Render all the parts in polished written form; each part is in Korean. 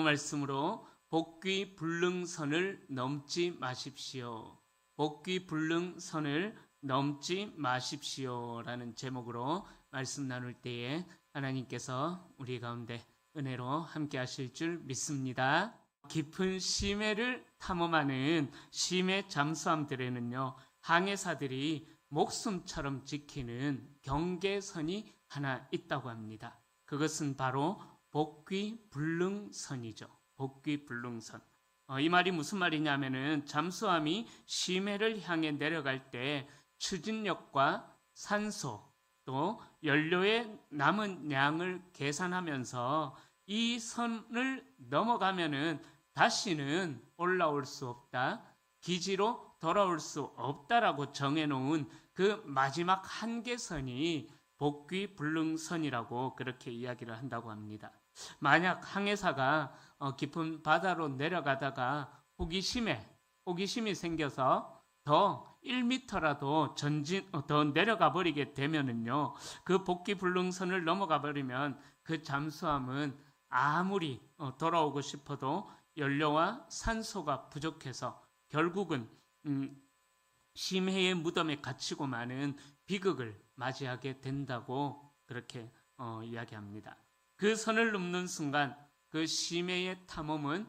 성경 말씀으로 복귀 불능선을 넘지 마십시오. 복귀 불능선을 넘지 마십시오라는 제목으로 말씀 나눌 때에 하나님께서 우리 가운데 은혜로 함께 하실 줄 믿습니다. 깊은 심해를 탐험하는 심해 잠수함들에는요, 항해사들이 목숨처럼 지키는 경계선이 하나 있다고 합니다. 그것은 바로 복귀 불능선이죠. 복귀 불능선. 이 말이 무슨 말이냐면은 잠수함이 심해를 향해 내려갈 때 추진력과 산소 또 연료의 남은 양을 계산하면서 이 선을 넘어가면은 다시는 올라올 수 없다, 기지로 돌아올 수 없다라고 정해놓은 그 마지막 한계선이 복귀 불능선이라고 그렇게 이야기를 한다고 합니다. 만약 항해사가 깊은 바다로 내려가다가 호기심이 생겨서 더 1m라도 더 내려가 버리게 되면은요, 그 복귀 불능선을 넘어가 버리면 그 잠수함은 아무리 돌아오고 싶어도 연료와 산소가 부족해서 결국은 심해의 무덤에 갇히고 마는 비극을 맞이하게 된다고 그렇게 이야기합니다. 그 선을 넘는 순간 그 심해의 탐험은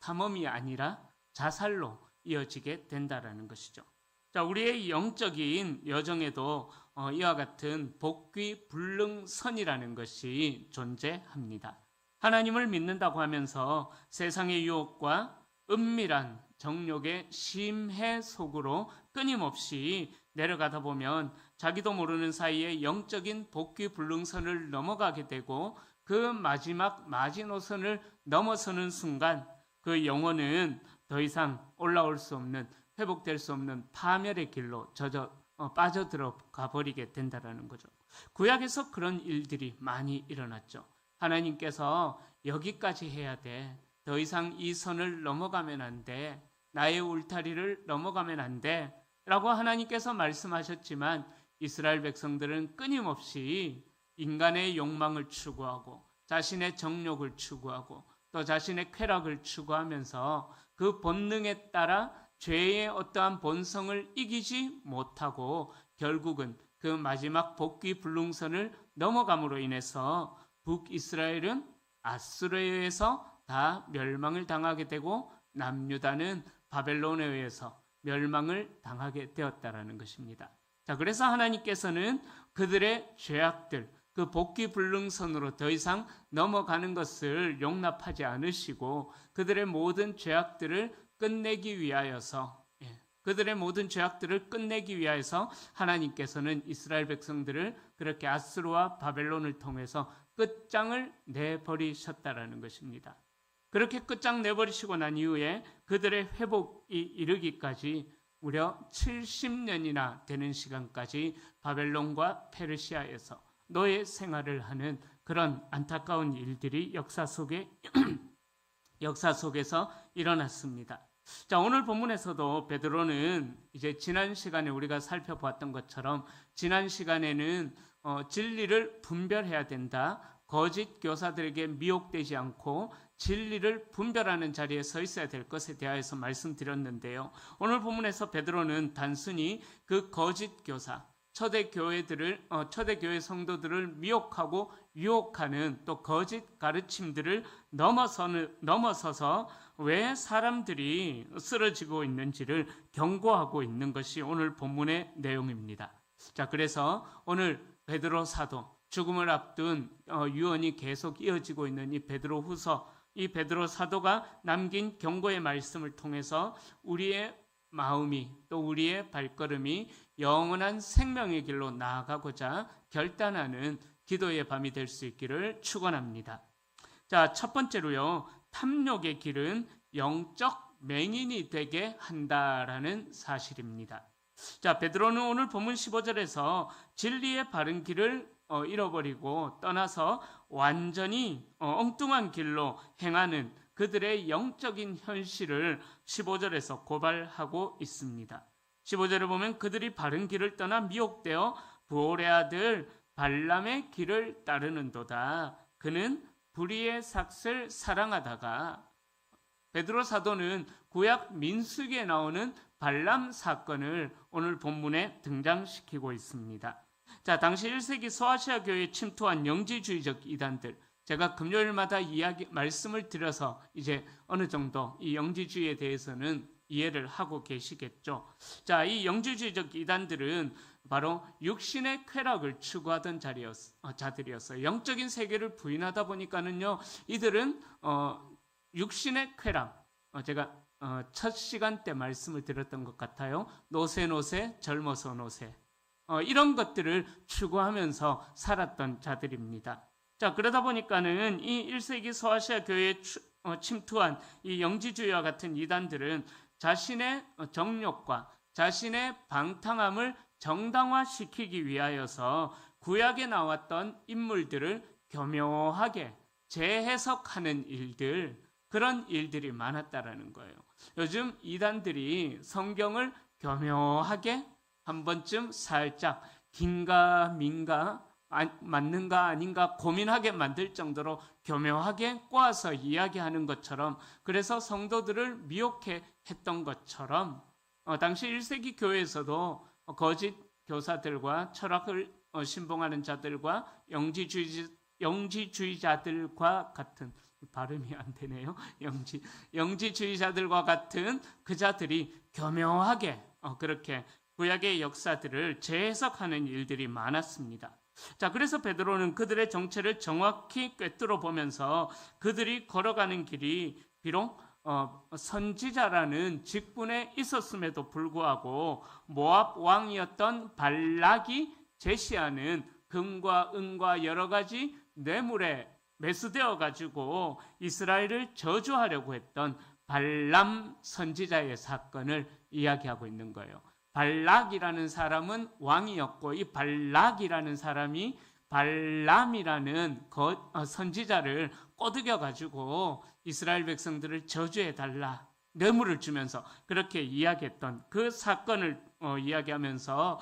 탐험이 아니라 자살로 이어지게 된다라는 것이죠. 자, 우리의 영적인 여정에도 이와 같은 복귀 불능선이라는 것이 존재합니다. 하나님을 믿는다고 하면서 세상의 유혹과 은밀한 정욕의 심해 속으로 끊임없이 내려가다 보면 자기도 모르는 사이에 영적인 복귀 불능선을 넘어가게 되고 그 마지막 마지노선을 넘어서는 순간 그 영혼은 더 이상 올라올 수 없는, 회복될 수 없는 파멸의 길로 빠져들어가 버리게 된다는 거죠. 구약에서 그런 일들이 많이 일어났죠. 하나님께서 여기까지 해야 돼, 더 이상 이 선을 넘어가면 안 돼, 나의 울타리를 넘어가면 안 돼 라고 하나님께서 말씀하셨지만 이스라엘 백성들은 끊임없이 인간의 욕망을 추구하고 자신의 정욕을 추구하고 또 자신의 쾌락을 추구하면서 그 본능에 따라 죄의 어떠한 본성을 이기지 못하고 결국은 그 마지막 복귀 불능선을 넘어감으로 인해서 북이스라엘은 아수르에 의해서 다 멸망을 당하게 되고 남유다는 바벨론에 의해서 멸망을 당하게 되었다라는 것입니다. 자, 그래서 하나님께서는 그들의 죄악들, 그 복귀 불능선으로 더 이상 넘어가는 것을 용납하지 않으시고 그들의 모든 죄악들을 끝내기 위하여서 하나님께서는 이스라엘 백성들을 그렇게 아수르와 바벨론을 통해서 끝장을 내버리셨다라는 것입니다. 그렇게 끝장 내버리시고 난 이후에 그들의 회복이 이르기까지 무려 70년이나 되는 시간까지 바벨론과 페르시아에서 노예 생활을 하는 그런 안타까운 일들이 역사 속에서 일어났습니다. 자, 오늘 본문에서도 베드로는 이제 지난 시간에 우리가 살펴보았던 것처럼 지난 시간에는 진리를 분별해야 된다, 거짓 교사들에게 미혹되지 않고 진리를 분별하는 자리에 서 있어야 될 것에 대하여서 말씀드렸는데요. 오늘 본문에서 베드로는 단순히 그 거짓 교사, 초대교회 성도들을 미혹하고 유혹하는 또 거짓 가르침들을 넘어서서 왜 사람들이 쓰러지고 있는지를 경고하고 있는 것이 오늘 본문의 내용입니다. 자, 그래서 오늘 베드로 사도, 죽음을 앞둔 유언이 계속 이어지고 있는 이 베드로 사도가 남긴 경고의 말씀을 통해서 우리의 마음이 또 우리의 발걸음이 영원한 생명의 길로 나아가고자 결단하는 기도의 밤이 될 수 있기를 축원합니다. 자, 첫 번째로요, 탐욕의 길은 영적 맹인이 되게 한다라는 사실입니다. 자, 베드로는 오늘 본문 15절에서 진리의 바른 길을 잃어버리고 떠나서 완전히 엉뚱한 길로 행하는 그들의 영적인 현실을 15절에서 고발하고 있습니다. 15절을 보면 그들이 바른 길을 떠나 미혹되어 부올의 아들 발람의 길을 따르는도다. 그는 불의의 삭을 사랑하다가 베드로 사도는 구약 민수기에 나오는 발람 사건을 오늘 본문에 등장시키고 있습니다. 자, 당시 1세기 소아시아 교회에 침투한 영지주의적 이단들, 제가 금요일마다 말씀을 드려서 이제 어느 정도 이 영지주의에 대해서는 이해를 하고 계시겠죠. 자, 이 영지주의적 이단들은 바로 육신의 쾌락을 추구하던 자들이었어요. 영적인 세계를 부인하다 보니까는요, 이들은 육신의 쾌락, 제가 첫 시간 때 말씀을 드렸던 것 같아요. 노세 젊어서 노세, 이런 것들을 추구하면서 살았던 자들입니다. 자, 그러다 보니까는 이 1세기 소아시아 교회에 침투한 이 영지주의와 같은 이단들은 자신의 정욕과 자신의 방탕함을 정당화시키기 위하여서 구약에 나왔던 인물들을 교묘하게 재해석하는 일들, 그런 일들이 많았다라는 거예요. 요즘 이단들이 성경을 교묘하게 한 번쯤 살짝 긴가 민가 맞는가 아닌가 고민하게 만들 정도로 교묘하게 꼬아서 이야기하는 것처럼, 그래서 성도들을 미혹해 했던 것처럼 당시 1세기 교회에서도 거짓 교사들과 철학을 신봉하는 자들과 영지주의자들과 같은, 발음이 안 되네요. 영지주의자들과 같은 그 자들이 교묘하게 그렇게 구약의 역사들을 재해석하는 일들이 많았습니다. 자, 그래서 베드로는 그들의 정체를 정확히 꿰뚫어 보면서 그들이 걸어가는 길이 비록 선지자라는 직분에 있었음에도 불구하고 모압 왕이었던 발락이 제시하는 금과 은과 여러 가지 뇌물에 매수되어 가지고 이스라엘을 저주하려고 했던 발람 선지자의 사건을 이야기하고 있는 거예요. 발락이라는 사람은 왕이었고, 이 발락이라는 사람이 발람이라는 선지자를 꼬드겨 가지고 이스라엘 백성들을 저주해 달라, 뇌물을 주면서 그렇게 이야기했던 그 사건을 이야기하면서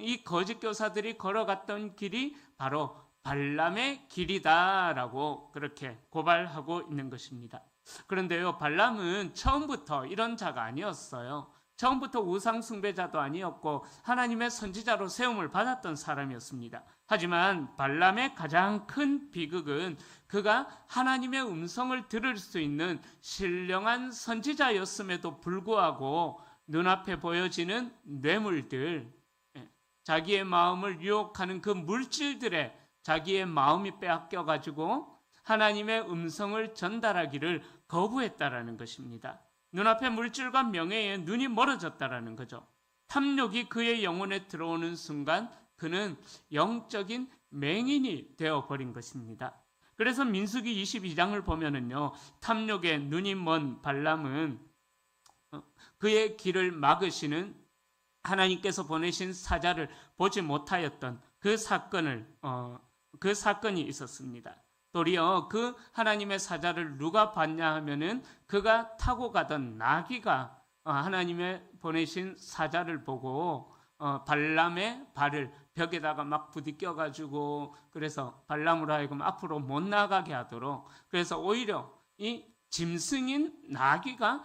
이 거짓 교사들이 걸어갔던 길이 바로 발람의 길이다라고 그렇게 고발하고 있는 것입니다. 그런데요, 발람은 처음부터 이런 자가 아니었어요. 처음부터 우상 숭배자도 아니었고 하나님의 선지자로 세움을 받았던 사람이었습니다. 하지만 발람의 가장 큰 비극은 그가 하나님의 음성을 들을 수 있는 신령한 선지자였음에도 불구하고 눈앞에 보여지는 뇌물들, 자기의 마음을 유혹하는 그 물질들에 자기의 마음이 빼앗겨가지고 하나님의 음성을 전달하기를 거부했다라는 것입니다. 눈앞의 물질과 명예에 눈이 멀어졌다라는 거죠. 탐욕이 그의 영혼에 들어오는 순간 그는 영적인 맹인이 되어버린 것입니다. 그래서 민수기 22장을 보면은요, 탐욕에 눈이 먼 발람은 그의 길을 막으시는 하나님께서 보내신 사자를 보지 못하였던 그 사건이 있었습니다. 도리어 그 하나님의 사자를 누가 봤냐 하면은 그가 타고 가던 나귀가 하나님의 보내신 사자를 보고 발람의 발을 벽에다가 막 부딪혀 가지고, 그래서 발람으로 하여금 앞으로 못 나가게 하도록, 그래서 오히려 이 짐승인 나귀가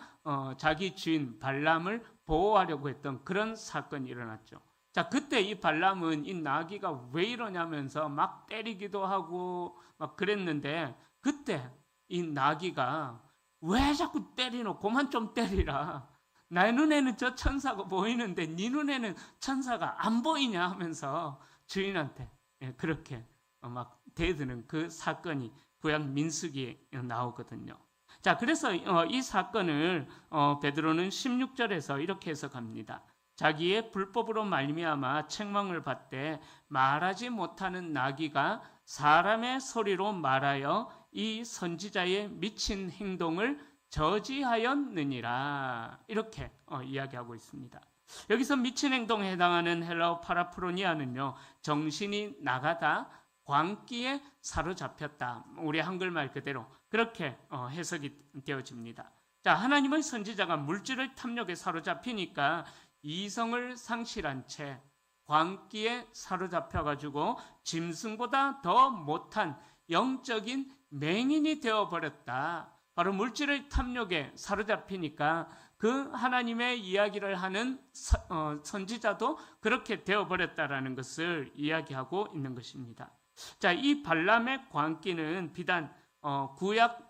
자기 주인 발람을 보호하려고 했던 그런 사건이 일어났죠. 자, 그때 이 발람은 이 나귀가 왜 이러냐면서 막 때리기도 하고 막 그랬는데, 그때 이 나귀가 왜 자꾸 때리노? 그만 좀 때리라. 내 눈에는 저 천사가 보이는데 네 눈에는 천사가 안 보이냐 하면서 주인한테 그렇게 막 대드는 그 사건이 구약 민수기에 나오거든요. 자, 그래서 이 사건을 베드로는 16절에서 이렇게 해석합니다. 자기의 불법으로 말미암아 책망을 받되 말하지 못하는 나귀가 사람의 소리로 말하여 이 선지자의 미친 행동을 저지하였느니라, 이렇게 이야기하고 있습니다. 여기서 미친 행동에 해당하는 헬라어 파라프로니아는요, 정신이 나가다, 광기에 사로잡혔다, 우리 한글말 그대로 그렇게 해석이 되어집니다. 자, 하나님의 선지자가 물질의 탐욕에 사로잡히니까 이성을 상실한 채 광기에 사로잡혀가지고 짐승보다 더 못한 영적인 맹인이 되어버렸다. 바로 물질의 탐욕에 사로잡히니까 그 하나님의 이야기를 하는 선지자도 그렇게 되어버렸다라는 것을 이야기하고 있는 것입니다. 자, 이 발람의 광기는 비단 구약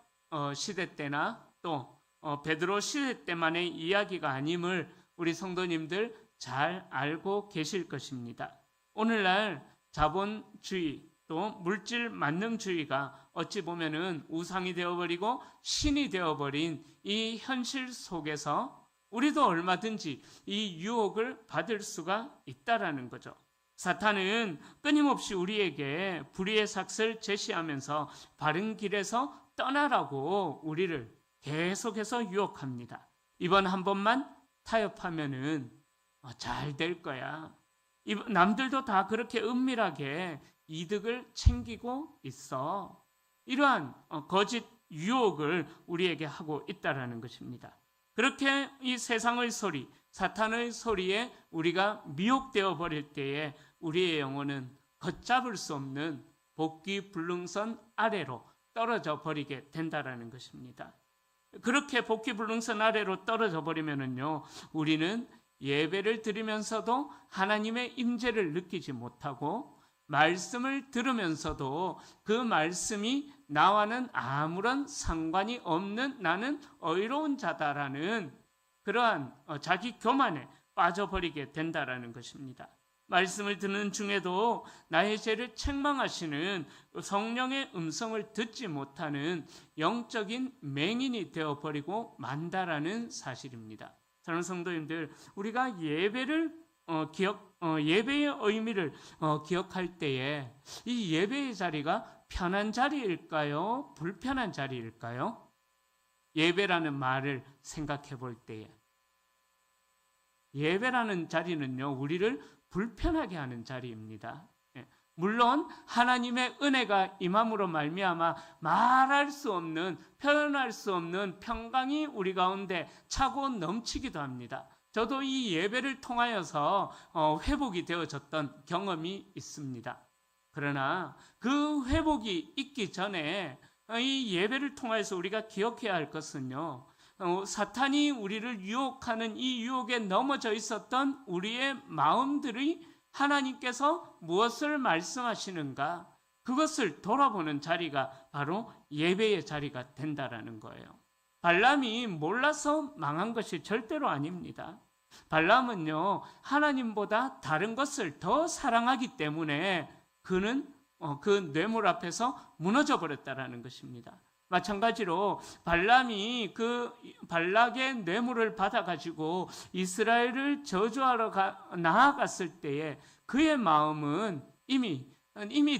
시대 때나 또 베드로 시대 때만의 이야기가 아님을 우리 성도님들 잘 알고 계실 것입니다. 오늘날 자본주의 또 물질 만능주의가 어찌 보면은 우상이 되어버리고 신이 되어버린 이 현실 속에서 우리도 얼마든지 이 유혹을 받을 수가 있다라는 거죠. 사탄은 끊임없이 우리에게 불의의 삭을 제시하면서 바른 길에서 떠나라고 우리를 계속해서 유혹합니다. 이번 한 번만 타협하면은 잘 될 거야. 남들도 다 그렇게 은밀하게 이득을 챙기고 있어. 이러한 거짓 유혹을 우리에게 하고 있다라는 것입니다. 그렇게 이 세상의 소리, 사탄의 소리에 우리가 미혹되어 버릴 때에 우리의 영혼은 걷잡을 수 없는 복귀 불능선 아래로 떨어져 버리게 된다라는 것입니다. 그렇게 복귀 불능선 아래로 떨어져 버리면은요, 우리는 예배를 드리면서도 하나님의 임재를 느끼지 못하고 말씀을 들으면서도 그 말씀이 나와는 아무런 상관이 없는 나는 의로운 자다라는 그러한 자기 교만에 빠져버리게 된다라는 것입니다. 말씀을 듣는 중에도 나의 죄를 책망하시는 성령의 음성을 듣지 못하는 영적인 맹인이 되어버리고 만다라는 사실입니다. 사랑하는 성도님들, 우리가 예배의 의미를 기억할 때에 이 예배의 자리가 편한 자리일까요? 불편한 자리일까요? 예배라는 말을 생각해 볼 때에 예배라는 자리는요, 우리를 불편하게 하는 자리입니다. 물론 하나님의 은혜가 임함으로 말미암아 말할 수 없는, 표현할 수 없는 평강이 우리 가운데 차고 넘치기도 합니다. 저도 이 예배를 통하여서 회복이 되어졌던 경험이 있습니다. 그러나 그 회복이 있기 전에 이 예배를 통해서 우리가 기억해야 할 것은요, 사탄이 우리를 유혹하는 이 유혹에 넘어져 있었던 우리의 마음들이 하나님께서 무엇을 말씀하시는가, 그것을 돌아보는 자리가 바로 예배의 자리가 된다라는 거예요. 발람이 몰라서 망한 것이 절대로 아닙니다. 발람은요, 하나님보다 다른 것을 더 사랑하기 때문에 그는 그 뇌물 앞에서 무너져 버렸다라는 것입니다. 마찬가지로 발람이 그 발락의 뇌물을 받아가지고 이스라엘을 저주하러 나아갔을 때에 그의 마음은 이미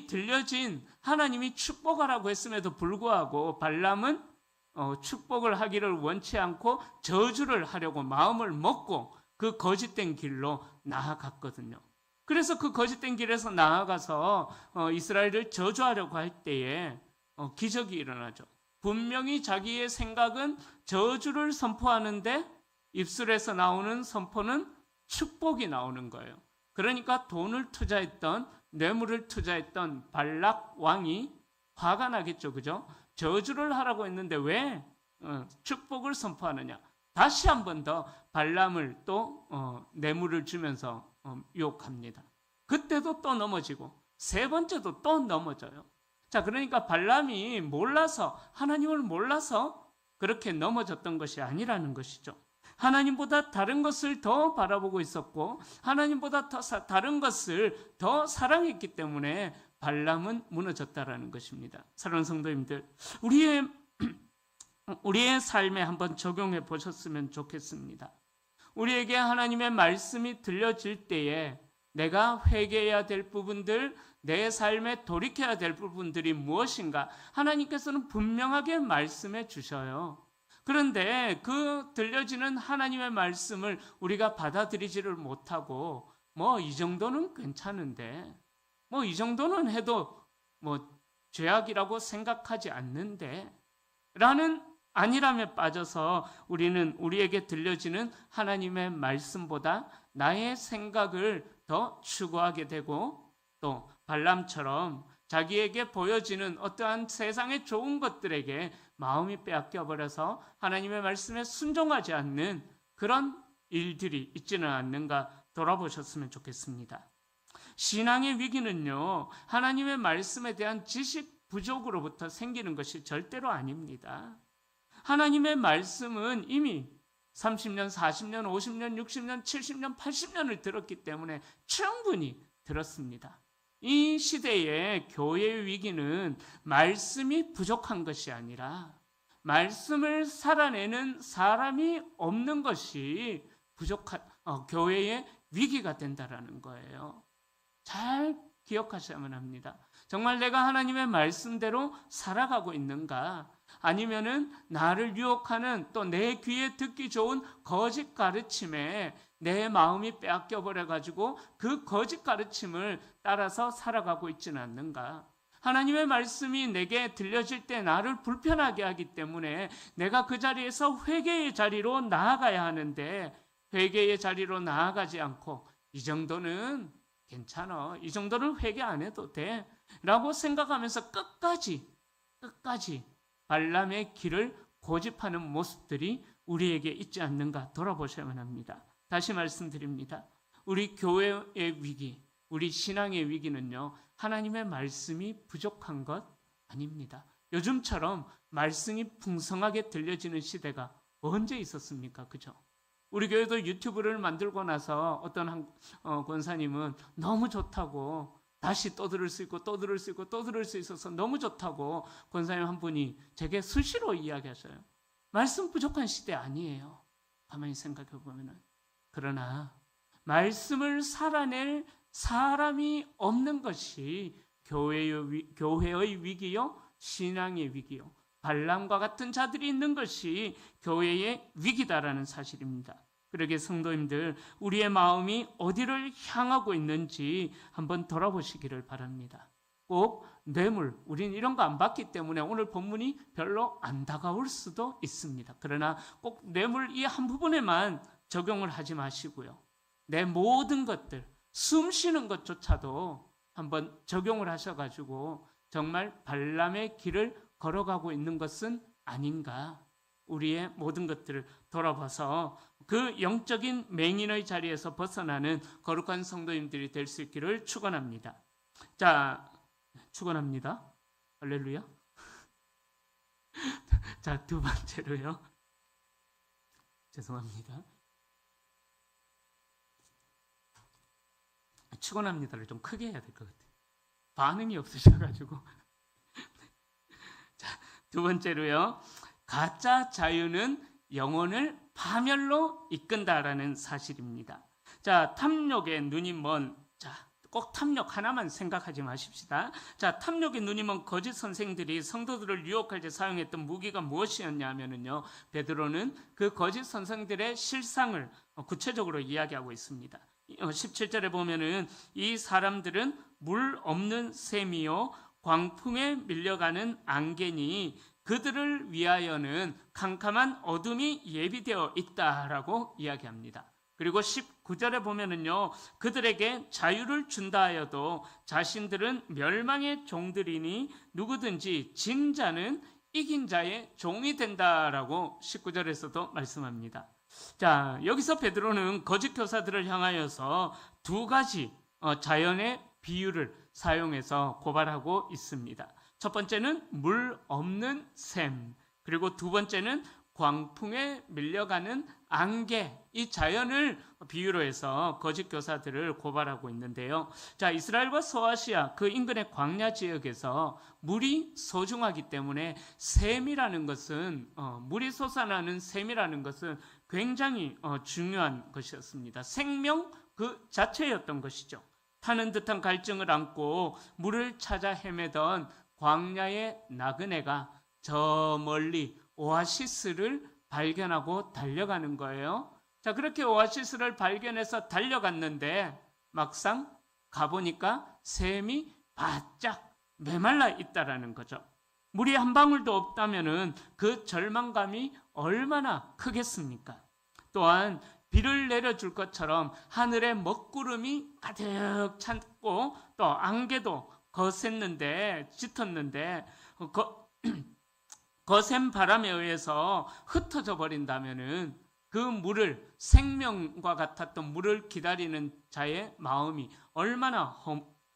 들려진 하나님이 축복하라고 했음에도 불구하고 발람은 축복을 하기를 원치 않고 저주를 하려고 마음을 먹고 그 거짓된 길로 나아갔거든요. 그래서 그 거짓된 길에서 나아가서 이스라엘을 저주하려고 할 때에 기적이 일어나죠. 분명히 자기의 생각은 저주를 선포하는데 입술에서 나오는 선포는 축복이 나오는 거예요. 그러니까 돈을 투자했던, 뇌물을 투자했던 발락 왕이 화가 나겠죠. 그죠? 저주를 하라고 했는데 왜 축복을 선포하느냐. 다시 한 번 더 발람을 또 뇌물을 주면서 유혹합니다. 그때도 또 넘어지고 세 번째도 또 넘어져요. 자, 그러니까 발람이 몰라서, 하나님을 몰라서 그렇게 넘어졌던 것이 아니라는 것이죠. 하나님보다 다른 것을 더 바라보고 있었고 하나님보다 다른 것을 더 사랑했기 때문에 발람은 무너졌다라는 것입니다. 사랑하는 성도님들, 우리의 삶에 한번 적용해 보셨으면 좋겠습니다. 우리에게 하나님의 말씀이 들려질 때에 내가 회개해야 될 부분들, 내 삶에 돌이켜야 될 부분들이 무엇인가 하나님께서는 분명하게 말씀해 주셔요. 그런데 그 들려지는 하나님의 말씀을 우리가 받아들이지를 못하고 이 정도는 괜찮은데, 이 정도는 해도 죄악이라고 생각하지 않는데 라는 안일함에 빠져서 우리는 우리에게 들려지는 하나님의 말씀보다 나의 생각을 더 추구하게 되고 또 발람처럼 자기에게 보여지는 어떠한 세상의 좋은 것들에게 마음이 빼앗겨 버려서 하나님의 말씀에 순종하지 않는 그런 일들이 있지는 않는가 돌아보셨으면 좋겠습니다. 신앙의 위기는요, 하나님의 말씀에 대한 지식 부족으로부터 생기는 것이 절대로 아닙니다. 하나님의 말씀은 이미 30년, 40년, 50년, 60년, 70년, 80년을 들었기 때문에 충분히 들었습니다. 이 시대의 교회의 위기는 말씀이 부족한 것이 아니라 말씀을 살아내는 사람이 없는 것이 부족한 교회의 위기가 된다라는 거예요. 잘 기억하셔야만 합니다. 정말 내가 하나님의 말씀대로 살아가고 있는가? 아니면은 나를 유혹하는 또 내 귀에 듣기 좋은 거짓 가르침에 내 마음이 빼앗겨 버려 가지고 그 거짓 가르침을 따라서 살아가고 있지는 않는가? 하나님의 말씀이 내게 들려질 때 나를 불편하게 하기 때문에 내가 그 자리에서 회개의 자리로 나아가야 하는데 회개의 자리로 나아가지 않고 이 정도는 괜찮아, 이 정도는 회개 안 해도 돼 라고 생각하면서 끝까지 발람의 길을 고집하는 모습들이 우리에게 있지 않는가 돌아보셔야만 합니다. 다시 말씀드립니다. 우리 교회의 위기, 우리 신앙의 위기는요, 하나님의 말씀이 부족한 것 아닙니다. 요즘처럼 말씀이 풍성하게 들려지는 시대가 언제 있었습니까? 그죠? 우리 교회도 유튜브를 만들고 나서 어떤 한 권사님은 너무 좋다고 다시 또 들을 수 있고 또 들을 수 있고 또 들을 수 있어서 너무 좋다고 권사님 한 분이 제게 수시로 이야기하셔요. 말씀 부족한 시대 아니에요. 가만히 생각해 보면은. 그러나 말씀을 살아낼 사람이 없는 것이 교회의 위기요, 신앙의 위기요, 발람과 같은 자들이 있는 것이 교회의 위기다라는 사실입니다. 그러게 성도님들, 우리의 마음이 어디를 향하고 있는지 한번 돌아보시기를 바랍니다. 꼭 뇌물, 우린 이런 거 안 받기 때문에 오늘 본문이 별로 안 다가올 수도 있습니다. 그러나 꼭 뇌물 이 한 부분에만 적용을 하지 마시고요. 내 모든 것들, 숨 쉬는 것조차도 한번 적용을 하셔가지고 정말 발람의 길을 걸어가고 있는 것은 아닌가. 우리의 모든 것들을 돌아봐서 그 영적인 맹인의 자리에서 벗어나는 거룩한 성도님들이 될 수 있기를 축원합니다. 자, 축원합니다. 할렐루야. 자, 두 번째로요. 죄송합니다. 축원합니다를 좀 크게 해야 될 것 같아요. 반응이 없으셔가지고. 자, 두 번째로요. 가짜 자유는 영혼을 파멸로 이끈다라는 사실입니다. 자, 탐욕에 눈이 먼, 자, 꼭 탐욕 하나만 생각하지 마십시다. 자, 탐욕에 눈이 먼 거짓 선생들이 성도들을 유혹할 때 사용했던 무기가 무엇이었냐면요, 베드로는 그 거짓 선생들의 실상을 구체적으로 이야기하고 있습니다. 17절에 보면은 이 사람들은 물 없는 샘이요 광풍에 밀려가는 안개니 그들을 위하여는 캄캄한 어둠이 예비되어 있다라고 이야기합니다. 그리고 19절에 보면은요, 그들에게 자유를 준다 하여도 자신들은 멸망의 종들이니 누구든지 진 자는 이긴 자의 종이 된다라고 19절에서도 말씀합니다. 자, 여기서 베드로는 거짓 교사들을 향하여서 두 가지 자연의 비유를 사용해서 고발하고 있습니다. 첫 번째는 물 없는 샘, 그리고 두 번째는 광풍에 밀려가는 안개, 이 자연을 비유로 해서 거짓 교사들을 고발하고 있는데요. 자, 이스라엘과 소아시아 그 인근의 광야 지역에서 물이 소중하기 때문에 샘이라는 것은 물이 솟아나는 샘이라는 것은 굉장히 중요한 것이었습니다. 생명 그 자체였던 것이죠. 타는 듯한 갈증을 안고 물을 찾아 헤매던 광야의 나그네가 저 멀리 오아시스를 발견하고 달려가는 거예요. 자, 그렇게 오아시스를 발견해서 달려갔는데 막상 가보니까 샘이 바짝 메말라 있다라는 거죠. 물이 한 방울도 없다면은 그 절망감이 얼마나 크겠습니까? 또한 비를 내려줄 것처럼 하늘에 먹구름이 가득 찼고 또 안개도 거셌는데, 짙었는데 거센 바람에 의해서 흩어져 버린다면은 그 물을, 생명과 같았던 물을 기다리는 자의 마음이 얼마나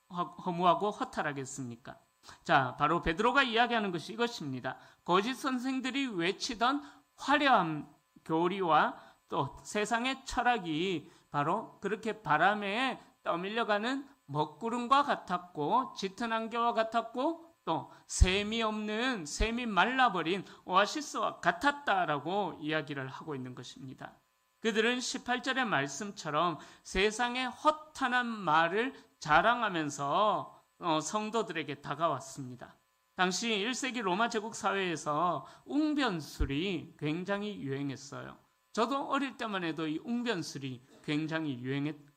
허무하고 허탈하겠습니까? 자, 바로 베드로가 이야기하는 것이 이것입니다. 거짓 선생들이 외치던 화려한 교리와 또 세상의 철학이 바로 그렇게 바람에 떠밀려가는 먹구름과 같았고, 짙은 안개와 같았고, 또 셈이 말라버린 오아시스와 같았다라고 이야기를 하고 있는 것입니다. 그들은 18절의 말씀처럼 세상의 허탄한 말을 자랑하면서 성도들에게 다가왔습니다. 당시 1세기 로마 제국 사회에서 웅변술이 굉장히 유행했어요. 저도 어릴 때만 해도 이 웅변술이 굉장히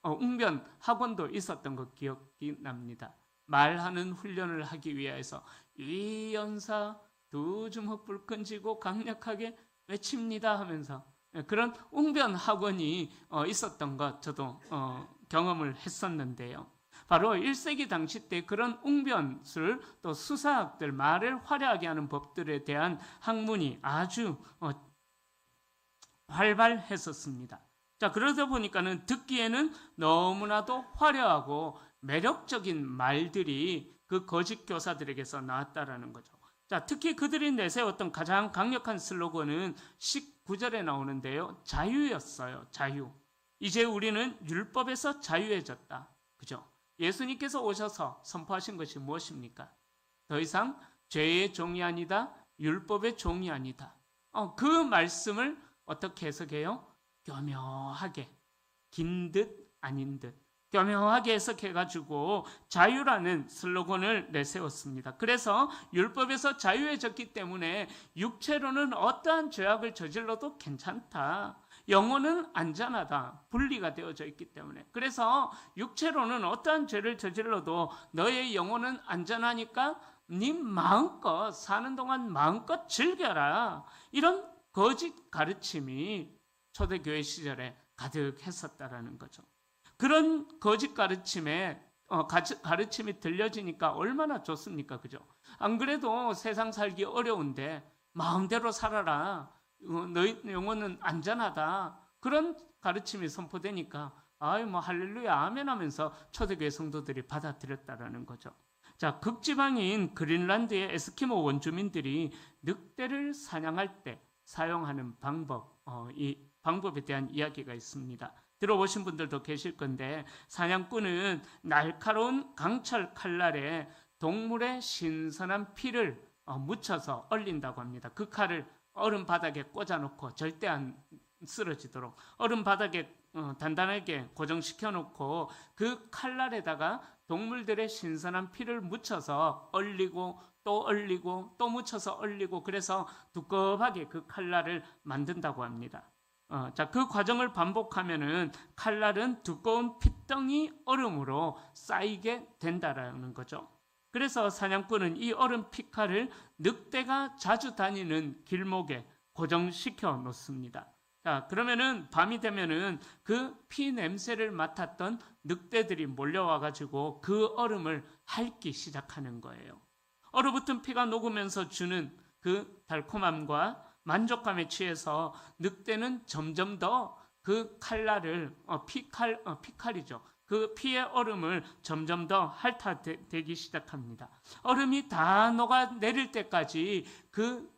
웅변 학원도 있었던 것 기억이 납니다. 말하는 훈련을 하기 위해서 위연사 두 주먹 불 끈지고 강력하게 외칩니다 하면서 그런 웅변 학원이 있었던 것 저도 경험을 했었는데요. 바로 1세기 당시 때 그런 웅변술, 또 수사학들, 말을 화려하게 하는 법들에 대한 학문이 아주 활발했었습니다. 자, 그러다 보니까는 듣기에는 너무나도 화려하고 매력적인 말들이 그 거짓 교사들에게서 나왔다라는 거죠. 자, 특히 그들이 내세웠던 가장 강력한 슬로건은 19절에 나오는데요. 자유였어요. 자유. 이제 우리는 율법에서 자유해졌다. 그죠? 예수님께서 오셔서 선포하신 것이 무엇입니까? 더 이상 죄의 종이 아니다. 율법의 종이 아니다. 그 말씀을 어떻게 해석해요? 교묘하게, 긴 듯 아닌 듯 교묘하게 해석해가지고 자유라는 슬로건을 내세웠습니다. 그래서 율법에서 자유해졌기 때문에 육체로는 어떠한 죄악을 저질러도 괜찮다. 영혼은 안전하다. 분리가 되어져 있기 때문에. 그래서 육체로는 어떠한 죄를 저질러도 너의 영혼은 안전하니까 네 마음껏 사는 동안 마음껏 즐겨라. 이런 거짓 가르침이 초대교회 시절에 가득했었다라는 거죠. 그런 거짓 가르침이 들려지니까 얼마나 좋습니까? 그죠? 안 그래도 세상 살기 어려운데 마음대로 살아라. 너희 영혼은 안전하다. 그런 가르침이 선포되니까 할렐루야 아멘 하면서 초대교회 성도들이 받아들였다라는 거죠. 자, 극지방인 그린란드의 에스키모 원주민들이 늑대를 사냥할 때 사용하는 방법, 이 방법에 대한 이야기가 있습니다. 들어보신 분들도 계실 건데, 사냥꾼은 날카로운 강철 칼날에 동물의 신선한 피를 묻혀서 얼린다고 합니다. 그 칼을 얼음 바닥에 꽂아놓고 절대 안 쓰러지도록 얼음 바닥에 단단하게 고정시켜 놓고 그 칼날에다가 동물들의 신선한 피를 묻혀서 얼리고 또 얼리고 또 묻혀서 얼리고, 그래서 두껍하게 그 칼날을 만든다고 합니다. 자, 그 과정을 반복하면은 칼날은 두꺼운 핏덩이 얼음으로 쌓이게 된다라는 거죠. 그래서 사냥꾼은 이 얼음 피칼을 늑대가 자주 다니는 길목에 고정시켜 놓습니다. 자, 그러면은 밤이 되면은 그 피 냄새를 맡았던 늑대들이 몰려와 가지고 그 얼음을 핥기 시작하는 거예요. 얼어붙은 피가 녹으면서 주는 그 달콤함과 만족감에 취해서 늑대는 점점 더 그 칼날을 피칼이죠. 그 피의 얼음을 점점 더 핥아대기 시작합니다. 얼음이 다 녹아내릴 때까지 그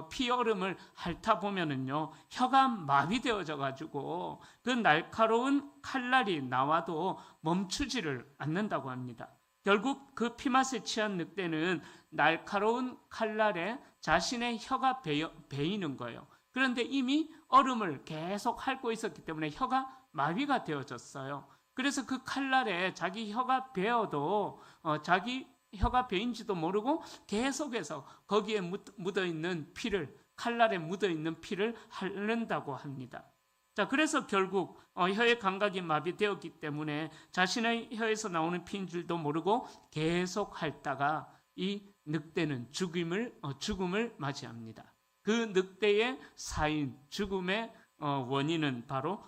피 얼음을 핥아 보면은요, 혀가 마비되어져 가지고 그 날카로운 칼날이 나와도 멈추지를 않는다고 합니다. 결국 그 피맛에 취한 늑대는 날카로운 칼날에 자신의 혀가 베이는 거예요. 그런데 이미 얼음을 계속 핥고 있었기 때문에 혀가 마비가 되어졌어요. 그래서 그 칼날에 자기 혀가 베어도 자기 혀가 베인지도 모르고 계속해서 거기에 묻어있는 피를, 칼날에 묻어있는 피를 핥는다고 합니다. 자, 그래서 결국 혀의 감각이 마비되었기 때문에 자신의 혀에서 나오는 피인 줄도 모르고 계속 핥다가 이 늑대는 죽음을 맞이합니다. 그 늑대의 사인, 죽음의 원인은 바로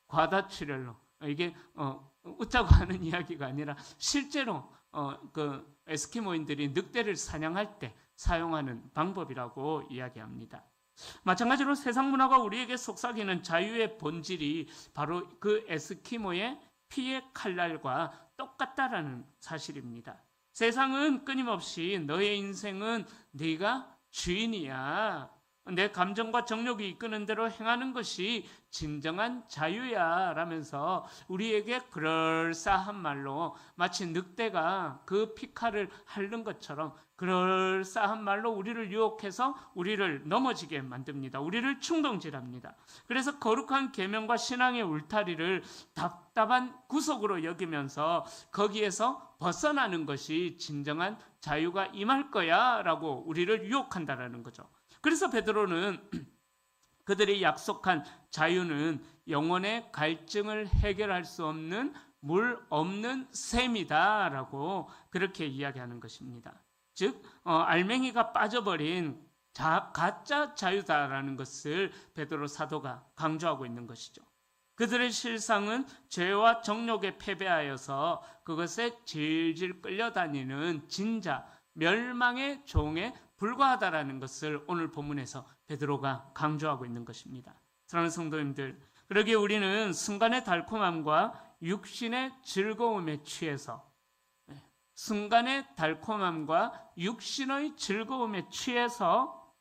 과다출혈로, 이게 웃자고 하는 이야기가 아니라 실제로 그 에스키모인들이 늑대를 사냥할 때 사용하는 방법이라고 이야기합니다. 마찬가지로 세상 문화가 우리에게 속삭이는 자유의 본질이 바로 그 에스키모의 피의 칼날과 똑같다라는 사실입니다. 세상은 끊임없이 너의 인생은 네가 주인이야. 내 감정과 정욕이 이끄는 대로 행하는 것이 진정한 자유야 라면서 우리에게 그럴싸한 말로 마치 늑대가 그 피칼을 핥는 것처럼 그럴싸한 말로 우리를 유혹해서 우리를 넘어지게 만듭니다. 우리를 충동질합니다. 그래서 거룩한 계명과 신앙의 울타리를 답답한 구석으로 여기면서 거기에서 벗어나는 것이 진정한 자유가 임할 거야 라고 우리를 유혹한다라는 거죠. 그래서 베드로는 그들이 약속한 자유는 영혼의 갈증을 해결할 수 없는 물 없는 샘이다 라고 그렇게 이야기하는 것입니다. 즉 알맹이가 빠져버린 가짜 자유다라는 것을 베드로 사도가 강조하고 있는 것이죠. 그들의 실상은 죄와 정욕에 패배하여서 그것에 질질 끌려다니는 진자 멸망의 종에 불과하다라는 것을 오늘 본문에서 베드로가 강조하고 있는 것입니다. 사랑하는 성도님들, 그러기에 우리는 순간의 달콤함과 육신의 즐거움에 취해서 순간의 달콤함과 육신의 즐거움에 취해서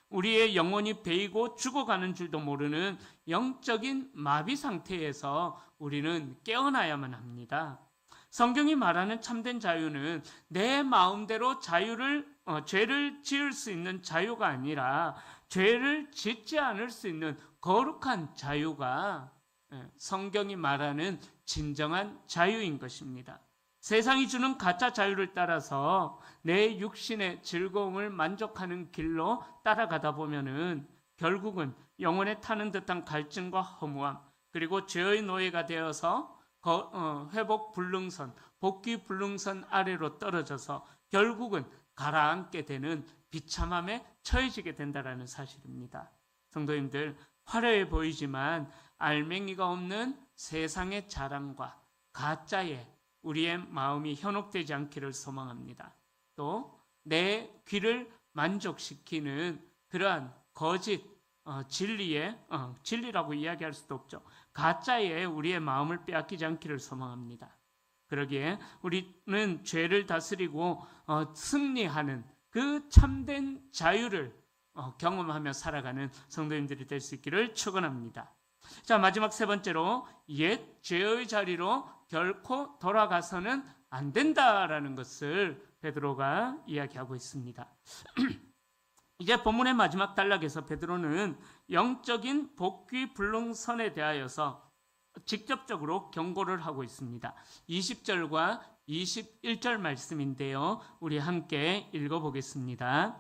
우리의 영혼이 베이고 죽어가는 줄도 모르는 영적인 마비 상태에서 우리는 깨어나야만 합니다. 성경이 말하는 참된 자유는 내 마음대로 죄를 지을 수 있는 자유가 아니라 죄를 짓지 않을 수 있는 거룩한 자유가 성경이 말하는 진정한 자유인 것입니다. 세상이 주는 가짜 자유를 따라서 내 육신의 즐거움을 만족하는 길로 따라가다 보면은 결국은 영혼에 타는 듯한 갈증과 허무함, 그리고 죄의 노예가 되어서 회복 불능선, 복귀 불능선 아래로 떨어져서 결국은 가라앉게 되는 비참함에 처해지게 된다는 사실입니다. 성도님들, 화려해 보이지만 알맹이가 없는 세상의 자랑과 가짜에 우리의 마음이 현혹되지 않기를 소망합니다. 또 내 귀를 만족시키는 그러한 거짓 진리라고 이야기할 수도 없죠. 가짜에 우리의 마음을 빼앗기지 않기를 소망합니다. 그러기에 우리는 죄를 다스리고 승리하는 그 참된 자유를 경험하며 살아가는 성도님들이 될 수 있기를 축원합니다. 자, 마지막 세 번째로 옛 죄의 자리로 결코 돌아가서는 안 된다라는 것을 베드로가 이야기하고 있습니다. 이제 본문의 마지막 단락에서 베드로는 영적인 복귀 불능선에 대하여서 직접적으로 경고를 하고 있습니다. 20절과 21절 말씀인데요. 우리 함께 읽어보겠습니다.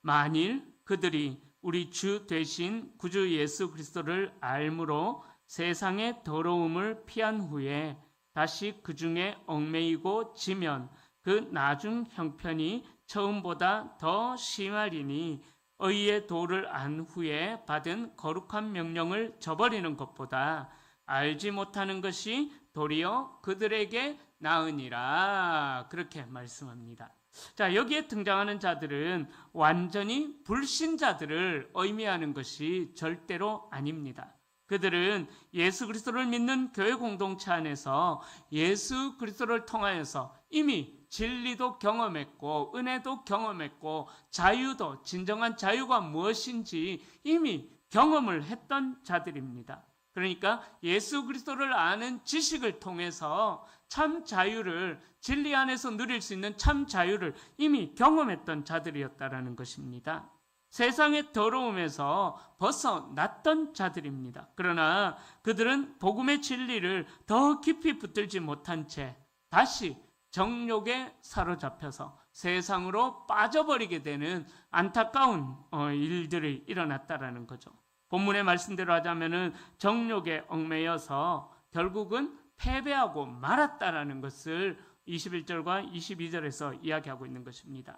만일 그들이 우리 주 되신 구주 예수 그리스도를 알므로 세상의 더러움을 피한 후에 다시 그 중에 얽매이고 지면 그 나중 형편이 처음보다 더 심하리니 의의 도를 안 후에 받은 거룩한 명령을 저버리는 것보다 알지 못하는 것이 도리어 그들에게 나으니라. 그렇게 말씀합니다. 자, 여기에 등장하는 자들은 완전히 불신자들을 의미하는 것이 절대로 아닙니다. 그들은 예수 그리스도를 믿는 교회 공동체 안에서 예수 그리스도를 통하여서 이미 진리도 경험했고 은혜도 경험했고 자유도, 진정한 자유가 무엇인지 이미 경험을 했던 자들입니다. 그러니까 예수 그리스도를 아는 지식을 통해서 참 자유를, 진리 안에서 누릴 수 있는 참 자유를 이미 경험했던 자들이었다라는 것입니다. 세상의 더러움에서 벗어났던 자들입니다. 그러나 그들은 복음의 진리를 더 깊이 붙들지 못한 채 다시 정욕에 사로잡혀서 세상으로 빠져버리게 되는 안타까운 일들이 일어났다라는 거죠. 본문의 말씀대로 하자면은 정욕에 얽매여서 결국은 패배하고 말았다라는 것을 21절과 22절에서 이야기하고 있는 것입니다.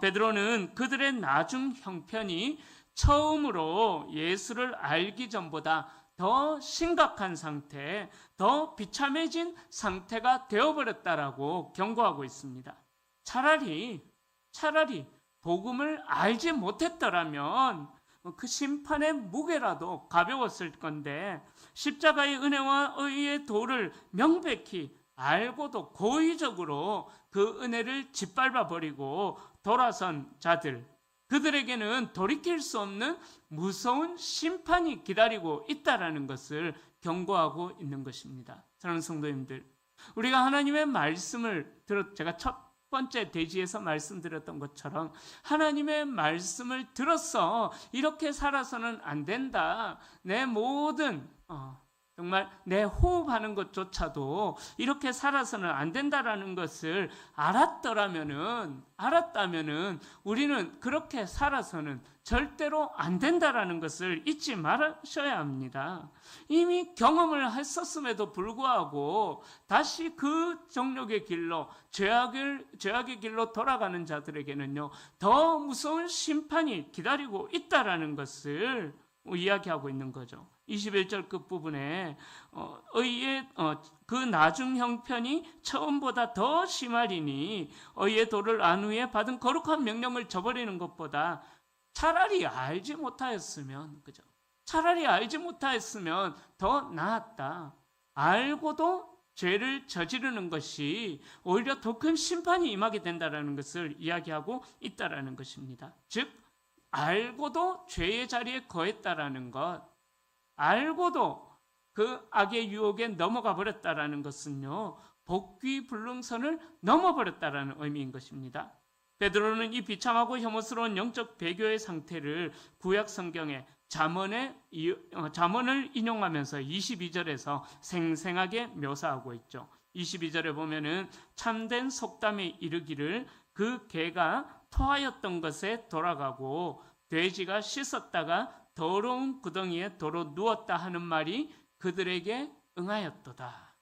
베드로는 그들의 나중 형편이 처음으로 예수를 알기 전보다 더 더 심각한 상태, 더 비참해진 상태가 되어버렸다라고 경고하고 있습니다. 차라리 복음을 알지 못했더라면 그 심판의 무게라도 가벼웠을 건데, 십자가의 은혜와 의의 도를 명백히 알고도 고의적으로 그 은혜를 짓밟아 버리고 돌아선 자들, 그들에게는 돌이킬 수 없는 무서운 심판이 기다리고 있다라는 것을 경고하고 있는 것입니다. 사랑하는 성도님들, 우리가 하나님의 말씀을 제가 첫 번째 대지에서 말씀드렸던 것처럼 하나님의 말씀을 들어서 이렇게 살아서는 안 된다. 내 모든 정말 내 호흡하는 것조차도 이렇게 살아서는 안 된다라는 것을 알았다면은 우리는 그렇게 살아서는 절대로 안 된다라는 것을 잊지 마셔야 합니다. 이미 경험을 했었음에도 불구하고 다시 그 정욕의 길로 죄악의 길로 돌아가는 자들에게는요, 더 무서운 심판이 기다리고 있다라는 것을 이야기하고 있는 거죠. 21절 끝부분에 의의 그 나중 형편이 처음보다 더 심하리니 의의 도를 안 후에 받은 거룩한 명령을 저버리는 것보다 차라리 알지 못하였으면, 그죠? 차라리 알지 못하였으면 더 나았다. 알고도 죄를 저지르는 것이 오히려 더 큰 심판이 임하게 된다라는 것을 이야기하고 있다라는 것입니다. 즉, 알고도 죄의 자리에 거했다라는 것, 알고도 그 악의 유혹에 넘어가 버렸다라는 것은요, 복귀 불능선을 넘어버렸다라는 의미인 것입니다. 베드로는 이 비참하고 혐오스러운 영적 배교의 상태를 구약 성경의 잠언을 인용하면서 22절에서 생생하게 묘사하고 있죠. 22절에 보면은 참된 속담에 이르기를 그 개가 토하였던 것에 돌아가고 돼지가 씻었다가 더러운 구덩이에 도로 누웠다 하는 말이 그들에게 응하였도다.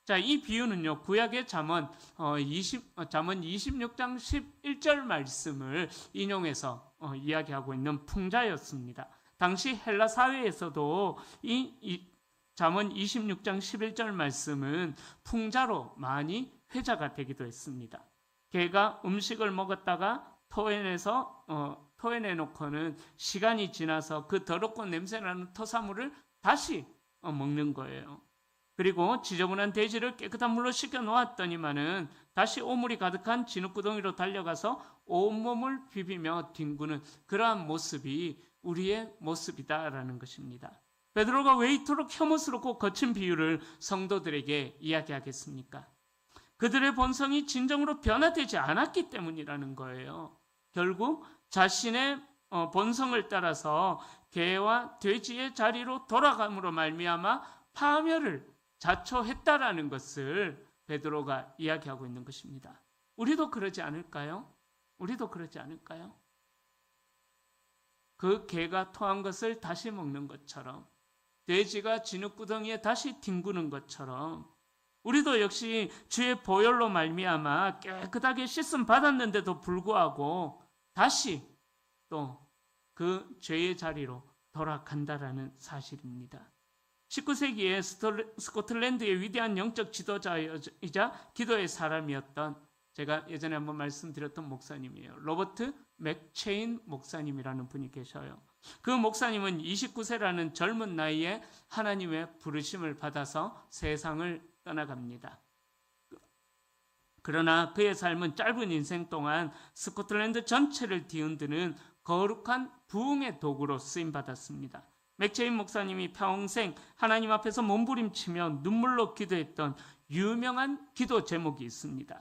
자, 이 비유는요, 구약의 잠언 26장 11절 말씀을 인용해서 이야기하고 있는 풍자였습니다. 당시 헬라 사회에서도 이 잠언 26장 11절 말씀은 풍자로 많이 회자가 되기도 했습니다. 개가 음식을 먹었다가 토해내놓고는 시간이 지나서 그 더럽고 냄새나는 토사물을 다시 먹는 거예요. 그리고 지저분한 돼지를 깨끗한 물로 씻겨 놓았더니만은 다시 오물이 가득한 진흙구덩이로 달려가서 온몸을 비비며 뒹구는 그러한 모습이 우리의 모습이다라는 것입니다. 베드로가 왜 이토록 혐오스럽고 거친 비유를 성도들에게 이야기하겠습니까? 그들의 본성이 진정으로 변화되지 않았기 때문이라는 거예요. 결국 자신의 본성을 따라서 개와 돼지의 자리로 돌아감으로 말미암아 파멸을 자초했다라는 것을 베드로가 이야기하고 있는 것입니다. 우리도 그러지 않을까요? 그 개가 토한 것을 다시 먹는 것처럼, 돼지가 진흙구덩이에 다시 뒹구는 것처럼, 우리도 역시 주의 보혈로 말미암아 깨끗하게 씻음 받았는데도 불구하고 다시 또 그 죄의 자리로 돌아간다라는 사실입니다. 19세기에 스코틀랜드의 위대한 영적 지도자이자 기도의 사람이었던, 제가 예전에 한번 말씀드렸던 목사님이에요. 로버트 맥체인 목사님이라는 분이 계셔요. 그 목사님은 29세라는 젊은 나이에 하나님의 부르심을 받아서 세상을 떠나갑니다. 그러나 그의 삶은 짧은 인생 동안 스코틀랜드 전체를 뒤흔드는 거룩한 부흥의 도구로 쓰임받았습니다. 맥체인 목사님이 평생 하나님 앞에서 몸부림치며 눈물로 기도했던 유명한 기도 제목이 있습니다.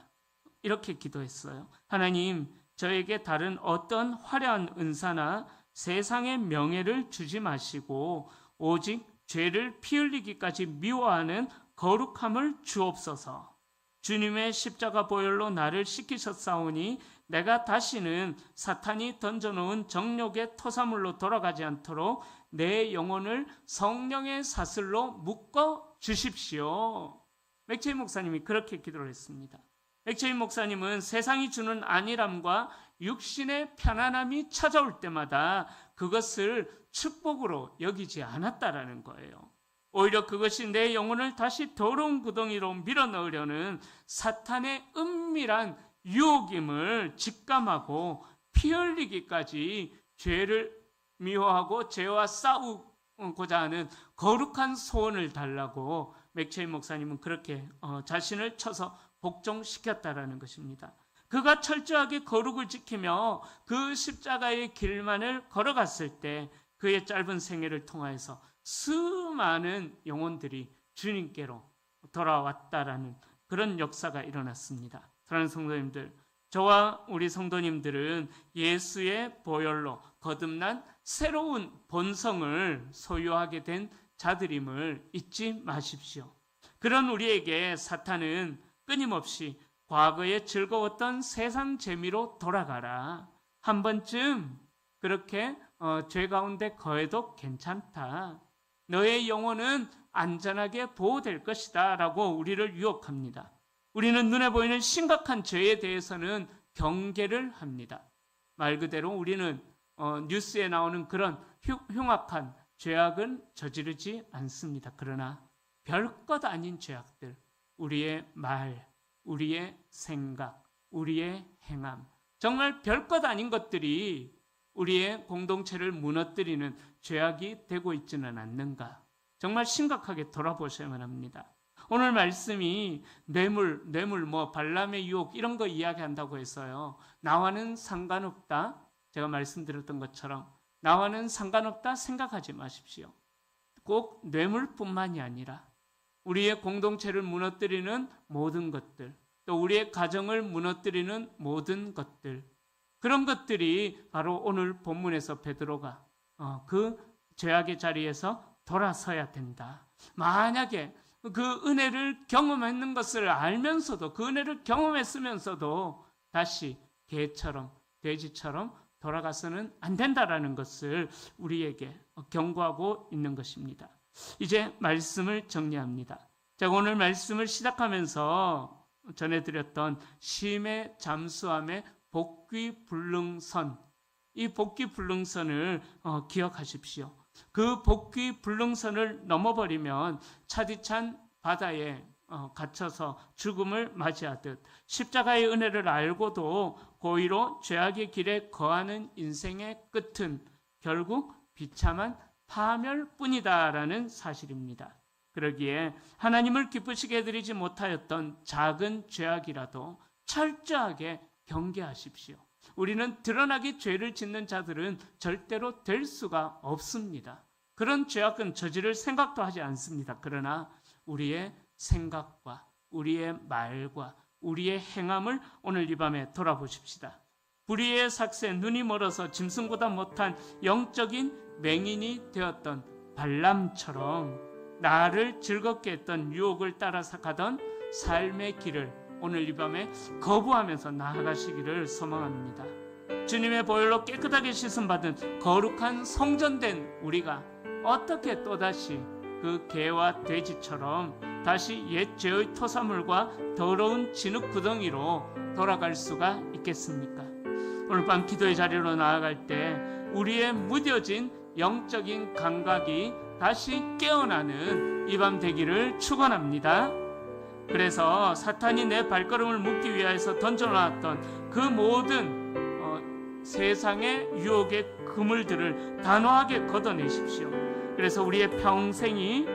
이렇게 기도했어요. 하나님, 저에게 다른 어떤 화려한 은사나 세상의 명예를 주지 마시고 오직 죄를 피 흘리기까지 미워하는 거룩함을 주옵소서. 주님의 십자가 보혈로 나를 씻기셨사오니 내가 다시는 사탄이 던져놓은 정욕의 토사물로 돌아가지 않도록 내 영혼을 성령의 사슬로 묶어 주십시오. 맥체인 목사님이 그렇게 기도를 했습니다. 맥체인 목사님은 세상이 주는 안일함과 육신의 편안함이 찾아올 때마다 그것을 축복으로 여기지 않았다라는 거예요. 오히려 그것이 내 영혼을 다시 더러운 구덩이로 밀어넣으려는 사탄의 은밀한 유혹임을 직감하고 피 흘리기까지 죄를 미워하고 죄와 싸우고자 하는 거룩한 소원을 달라고 맥체인 목사님은 그렇게 자신을 쳐서 복종시켰다라는 것입니다. 그가 철저하게 거룩을 지키며 그 십자가의 길만을 걸어갔을 때 그의 짧은 생애를 통하여서 수많은 영혼들이 주님께로 돌아왔다라는 그런 역사가 일어났습니다. 사랑하는 성도님들, 저와 우리 성도님들은 예수의 보혈로 거듭난 새로운 본성을 소유하게 된 자들임을 잊지 마십시오. 그런 우리에게 사탄은 끊임없이 과거에 즐거웠던 세상 재미로 돌아가라. 한 번쯤 그렇게 죄 가운데 거해도 괜찮다. 너의 영혼은 안전하게 보호될 것이다 라고 우리를 유혹합니다. 우리는 눈에 보이는 심각한 죄에 대해서는 경계를 합니다. 말 그대로 우리는 뉴스에 나오는 그런 흉악한 죄악은 저지르지 않습니다. 그러나 별것 아닌 죄악들, 우리의 말, 우리의 생각, 우리의 행함, 정말 별것 아닌 것들이 우리의 공동체를 무너뜨리는 죄악이 되고 있지는 않는가? 정말 심각하게 돌아보셔야만 합니다. 오늘 말씀이 뇌물, 발람의 유혹 이런 거 이야기한다고 해서요. 나와는 상관없다. 제가 말씀드렸던 것처럼 나와는 상관없다 생각하지 마십시오. 꼭 뇌물뿐만이 아니라 우리의 공동체를 무너뜨리는 모든 것들, 또 우리의 가정을 무너뜨리는 모든 것들, 그런 것들이 바로 오늘 본문에서 베드로가 그 죄악의 자리에서 돌아서야 된다. 만약에 그 은혜를 경험했는 것을 알면서도, 그 은혜를 경험했으면서도 다시 개처럼, 돼지처럼 돌아가서는 안 된다라는 것을 우리에게 경고하고 있는 것입니다. 이제 말씀을 정리합니다. 제가 오늘 말씀을 시작하면서 전해드렸던 쉼의 잠수함의 복귀불능선, 이 복귀불능선을 기억하십시오. 그 복귀불능선을 넘어버리면 차디찬 바다에 갇혀서 죽음을 맞이하듯 십자가의 은혜를 알고도 고의로 죄악의 길에 거하는 인생의 끝은 결국 비참한 파멸뿐이다라는 사실입니다. 그러기에 하나님을 기쁘시게 해드리지 못하였던 작은 죄악이라도 철저하게 경계하십시오. 우리는 드러나게 죄를 짓는 자들은 절대로 될 수가 없습니다. 그런 죄악은 저지를 생각도 하지 않습니다. 그러나 우리의 생각과 우리의 말과 우리의 행함을 오늘 이 밤에 돌아보십시다. 불의의 삭새, 눈이 멀어서 짐승보다 못한 영적인 맹인이 되었던 발람처럼 나를 즐겁게 했던 유혹을 따라서 가던 삶의 길을 오늘 이 밤에 거부하면서 나아가시기를 소망합니다. 주님의 보혈로 깨끗하게 씻음받은 거룩한 성전된 우리가 어떻게 또다시 그 개와 돼지처럼 다시 옛 죄의 토사물과 더러운 진흙 구덩이로 돌아갈 수가 있겠습니까? 오늘 밤 기도의 자리로 나아갈 때 우리의 무뎌진 영적인 감각이 다시 깨어나는 이 밤 되기를 축원합니다. 그래서 사탄이 내 발걸음을 묶기 위해서 던져놨던 그 모든 세상의 유혹의 그물들을 단호하게 걷어내십시오. 그래서 우리의 평생이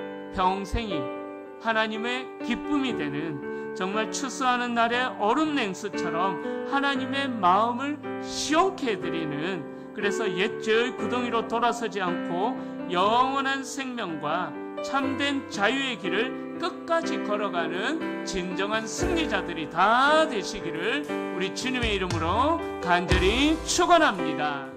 하나님의 기쁨이 되는, 정말 추수하는 날의 얼음 냉수처럼 하나님의 마음을 시원케 해드리는, 그래서 옛 죄의 구덩이로 돌아서지 않고 영원한 생명과 참된 자유의 길을 끝까지 걸어가는 진정한 승리자들이 다 되시기를 우리 주님의 이름으로 간절히 축원합니다.